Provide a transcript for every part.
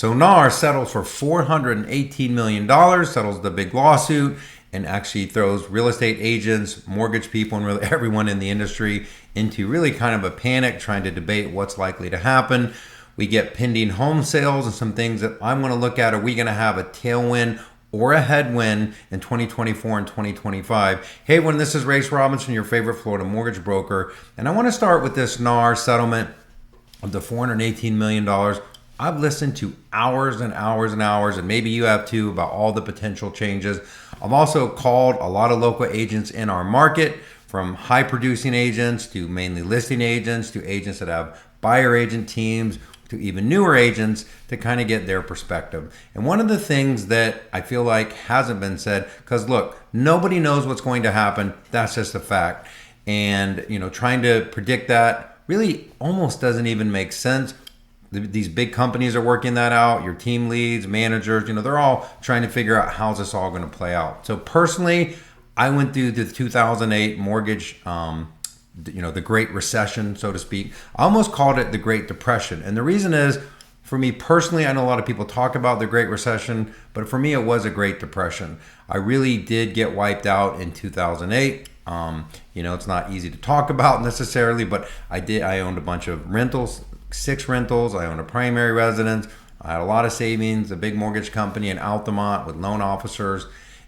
So NAR settles for $418 million, settles the big lawsuit, and actually throws real estate agents, mortgage people, and really everyone in the industry into really kind of a panic, trying to debate what's likely to happen. We get pending home sales and some things that I'm going to look at. Are we going to have a tailwind or a headwind in 2024 and 2025? Hey everyone, this is Rayce Robinson, your favorite Florida mortgage broker. And I want to start with this NAR settlement of the $418 million. I've listened to hours and hours and hours, and maybe you have too, about all the potential changes. I've also called a lot of local agents in our market, from high producing agents to mainly listing agents to agents that have buyer agent teams to even newer agents, to kind of get their perspective. And one of the things that I feel like hasn't been said, because look, nobody knows what's going to happen. That's just a fact. And trying to predict that really almost doesn't even make sense. These big companies are working that out. Your team leads, managers, they're all trying to figure out how's this all going to play out. So personally, I went through the 2008 mortgage, the Great Recession, so to speak. I almost called it the Great Depression. And the reason is, for me personally, I know a lot of people talk about the Great Recession, but for me, it was a Great Depression. I really did get wiped out in 2008. It's not easy to talk about necessarily, but I owned a bunch of rentals, 6 rentals. I owned a primary residence. I had a lot of savings, a big mortgage company in Altamont with loan officers.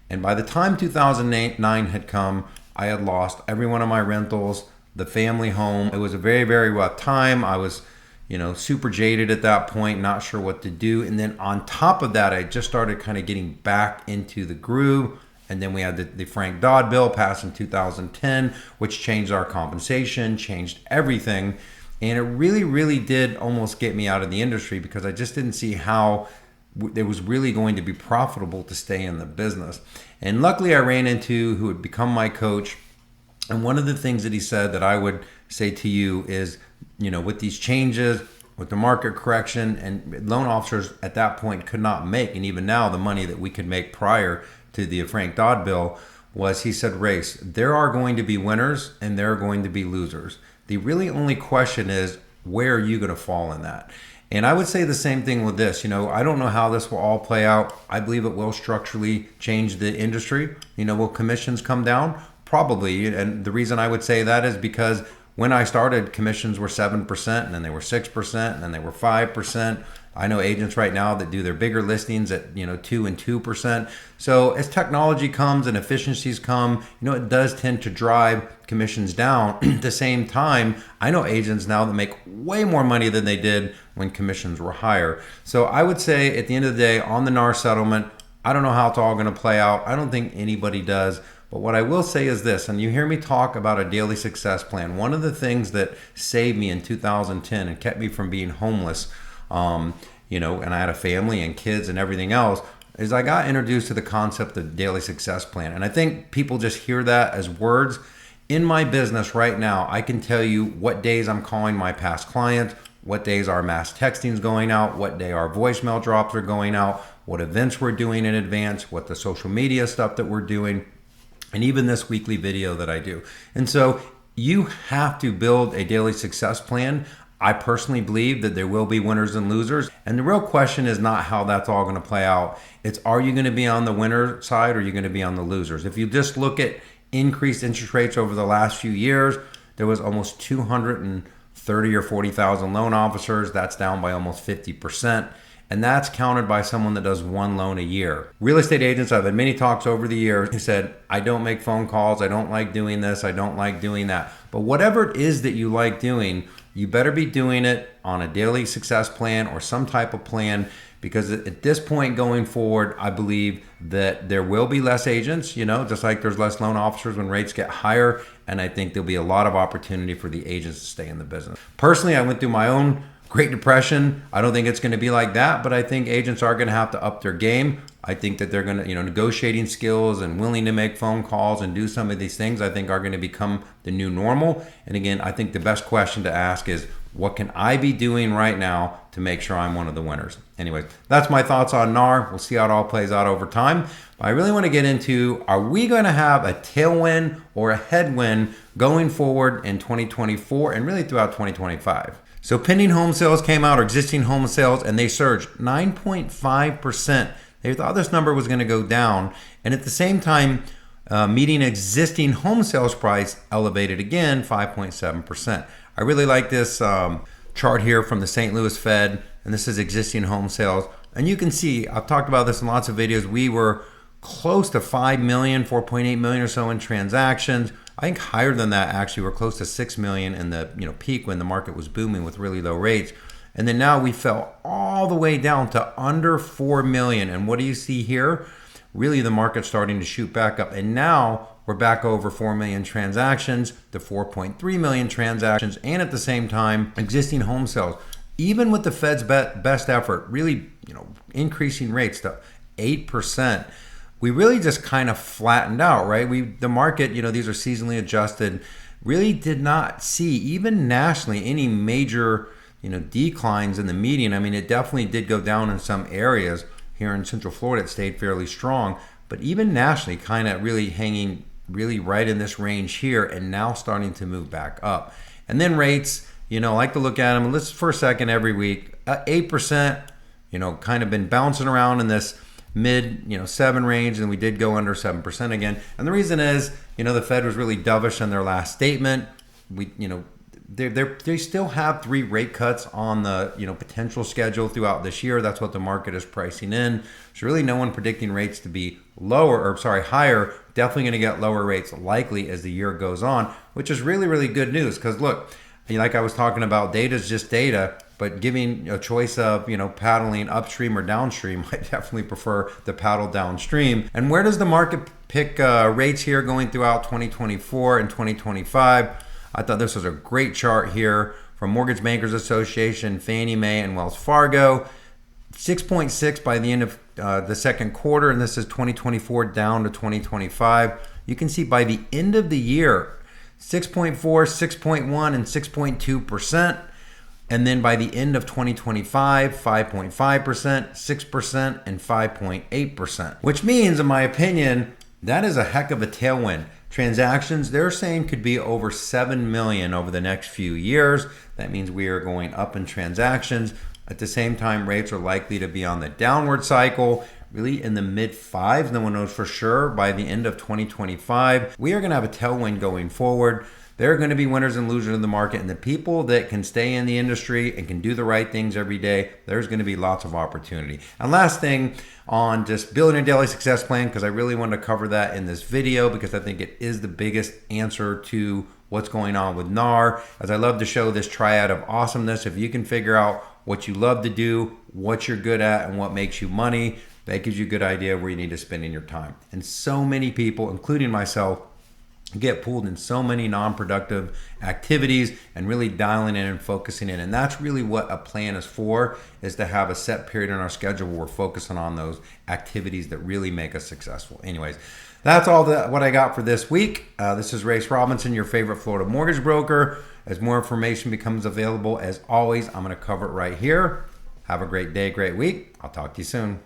And by the time 2009 had come, I had lost every one of my rentals, the family home. It was a very, very rough time. I was, super jaded at that point, not sure what to do. And then on top of that, I just started kind of getting back into the groove. And then we had the Frank Dodd bill passed in 2010, which changed our compensation, changed everything. And it really, really did almost get me out of the industry, because I just didn't see how it was really going to be profitable to stay in the business. And luckily I ran into who had become my coach. And one of the things that he said that I would say to you is, with these changes, with the market correction, and loan officers at that point could not make, and even now the money that we could make prior to the Frank Dodd bill, was, he said, Rayce, there are going to be winners and there are going to be losers. The really only question is, where are you going to fall in that? And I would say the same thing with this. I don't know how this will all play out. I believe it will structurally change the industry. Will commissions come down? Probably. And the reason I would say that is because when I started, commissions were 7%, and then they were 6%, and then they were 5%. I know agents right now that do their bigger listings at 2 and 2%. So as technology comes and efficiencies come, it does tend to drive commissions down. At the same time, I know agents now that make way more money than they did when commissions were higher. So I would say at the end of the day, on the NAR settlement, I don't know how it's all going to play out. I don't think anybody does. But what I will say is this, and you hear me talk about a daily success plan. One of the things that saved me in 2010 and kept me from being homeless, and I had a family and kids and everything else, is I got introduced to the concept of daily success plan. And I think people just hear that as words. In my business right now, I can tell you what days I'm calling my past clients, what days our mass texting is going out, what day our voicemail drops are going out, what events we're doing in advance, what the social media stuff that we're doing, and even this weekly video that I do. And so you have to build a daily success plan. I personally believe that there will be winners and losers. And the real question is not how that's all going to play out. It's, are you going to be on the winner side, or are you going to be on the losers? If you just look at increased interest rates over the last few years, there was almost 230 or 40,000 loan officers. That's down by almost 50%. And that's counted by someone that does 1 loan a year. Real estate agents, I've had many talks over the years who said, I don't make phone calls, I don't like doing this, I don't like doing that. But whatever it is that you like doing, you better be doing it on a daily success plan or some type of plan, because at this point going forward, I believe that there will be less agents, just like there's less loan officers when rates get higher. And I think there'll be a lot of opportunity for the agents to stay in the business. Personally, I went through my own Great Depression. I don't think it's going to be like that, but I think agents are going to have to up their game. I think that they're going to, negotiating skills and willing to make phone calls and do some of these things, I think are going to become the new normal. And again, I think the best question to ask is, what can I be doing right now to make sure I'm one of the winners? Anyways, that's my thoughts on NAR. We'll see how it all plays out over time. But I really want to get into, are we going to have a tailwind or a headwind going forward in 2024 and really throughout 2025? So pending home sales came out, or existing home sales, and they surged 9.5%. They thought this number was going to go down. And at the same time, median existing home sales price elevated again 5.7%. I really like this chart here from the St. Louis Fed, and this is existing home sales. And you can see, I've talked about this in lots of videos, we were close to 5 million, 4.8 million or so in transactions. I think higher than that, actually. We're close to 6 million in the peak when the market was booming with really low rates. And then now we fell all the way down to under 4 million. And what do you see here? Really, the market's starting to shoot back up. And now we're back over 4 million transactions to 4.3 million transactions. And at the same time, existing home sales, even with the Fed's best effort, really increasing rates to 8%, we really just kind of flattened out, right? The market, these are seasonally adjusted, really did not see, even nationally, any major, declines in the median. I mean, it definitely did go down in some areas. Here in Central Florida, it stayed fairly strong, but even nationally, kind of really hanging really right in this range here, and now starting to move back up. And then rates, I like to look at them, let's for a second every week, 8%, kind of been bouncing around in this mid 7 range, and we did go under 7% again. And the reason is the Fed was really dovish in their last statement. They still have 3 rate cuts on the potential schedule throughout this year. That's what the market is pricing in. There's really no one predicting rates to be higher. Definitely going to get lower rates likely as the year goes on, which is really, really good news. Because look, like I was talking about, data is just data. But giving a choice of, paddling upstream or downstream, I definitely prefer the paddle downstream. And where does the market pick rates here going throughout 2024 and 2025? I thought this was a great chart here from Mortgage Bankers Association, Fannie Mae, and Wells Fargo. 6.6 by the end of the second quarter, and this is 2024 down to 2025. You can see by the end of the year, 6.4, 6.1, and 6.2%. And then by the end of 2025, 5.5%, 6%, and 5.8%. Which means, in my opinion, that is a heck of a tailwind. Transactions, they're saying, could be over 7 million over the next few years. That means we are going up in transactions. At the same time, rates are likely to be on the downward cycle, really in the mid-5s. No one knows for sure. By the end of 2025, we are going to have a tailwind going forward. There are going to be winners and losers in the market, and the people that can stay in the industry and can do the right things every day, there's going to be lots of opportunity. And last thing on just building a daily success plan, because I really wanted to cover that in this video because I think it is the biggest answer to what's going on with NAR. As I love to show this triad of awesomeness, if you can figure out what you love to do, what you're good at, and what makes you money, that gives you a good idea where you need to spend in your time. And so many people, including myself, get pulled in so many non-productive activities and really dialing in and focusing in. And that's really what a plan is for, is to have a set period in our schedule where we're focusing on those activities that really make us successful. Anyways, that's all what I got for this week. This is Rayce Robinson, your favorite Florida mortgage broker. As more information becomes available, as always, I'm going to cover it right here. Have a great day, great week. I'll talk to you soon.